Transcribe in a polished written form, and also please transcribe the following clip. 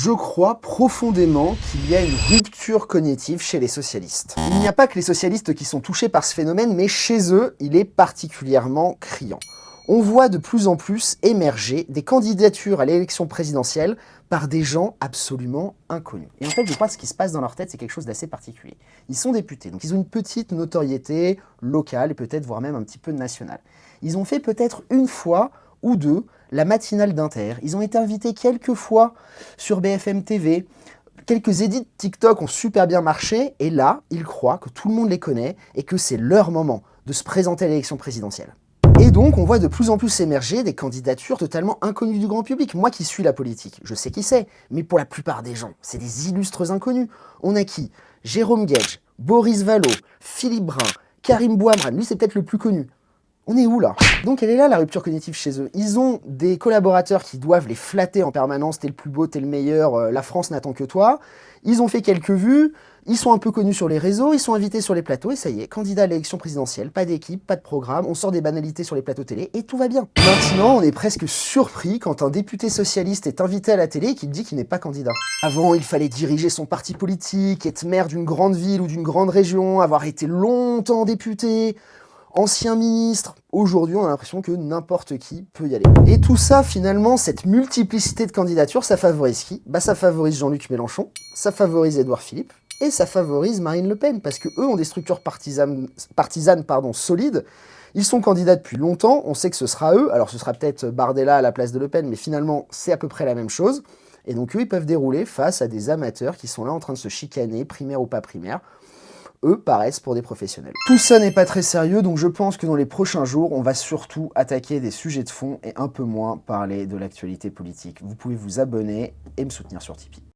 Je crois profondément qu'il y a une rupture cognitive chez les socialistes. Il n'y a pas que les socialistes qui sont touchés par ce phénomène, mais chez eux, il est particulièrement criant. On voit de plus en plus émerger des candidatures à l'élection présidentielle par des gens absolument inconnus. Et en fait, je crois que ce qui se passe dans leur tête, c'est quelque chose d'assez particulier. Ils sont députés, donc ils ont une petite notoriété locale et peut-être voire même un petit peu nationale. Ils ont fait peut-être une fois ou deux la matinale d'Inter. Ils ont été invités quelques fois sur BFM TV. Quelques édits TikTok ont super bien marché, et là, ils croient que tout le monde les connaît et que c'est leur moment de se présenter à l'élection présidentielle. Et donc, on voit de plus en plus émerger des candidatures totalement inconnues du grand public. Moi qui suis la politique, je sais qui c'est, mais pour la plupart des gens, c'est des illustres inconnus. On a qui? Jérôme Guedj, Boris Vallaud, Philippe Brun, Karim Bouamrane, lui c'est peut-être le plus connu. On est où là? Donc elle est là la rupture cognitive chez eux. Ils ont des collaborateurs qui doivent les flatter en permanence, t'es le plus beau, t'es le meilleur, la France n'attend que toi. Ils ont fait quelques vues, ils sont un peu connus sur les réseaux, ils sont invités sur les plateaux et ça y est, candidat à l'élection présidentielle, pas d'équipe, pas de programme, on sort des banalités sur les plateaux télé et tout va bien. Maintenant, on est presque surpris quand un député socialiste est invité à la télé et qu'il dit qu'il n'est pas candidat. Avant, il fallait diriger son parti politique, être maire d'une grande ville ou d'une grande région, avoir été longtemps député, ancien ministre. Aujourd'hui, on a l'impression que n'importe qui peut y aller. Et tout ça, finalement, cette multiplicité de candidatures, ça favorise qui? Bah, ça favorise Jean-Luc Mélenchon, ça favorise Édouard Philippe, et ça favorise Marine Le Pen, parce que eux ont des structures partisanes solides. Ils sont candidats depuis longtemps, on sait que ce sera eux, alors ce sera peut-être Bardella à la place de Le Pen, mais finalement, c'est à peu près la même chose. Et donc eux, ils peuvent dérouler face à des amateurs qui sont là en train de se chicaner, primaire ou pas primaire. Eux paraissent pour des professionnels. Tout ça n'est pas très sérieux, donc je pense que dans les prochains jours, on va surtout attaquer des sujets de fond et un peu moins parler de l'actualité politique. Vous pouvez vous abonner et me soutenir sur Tipeee.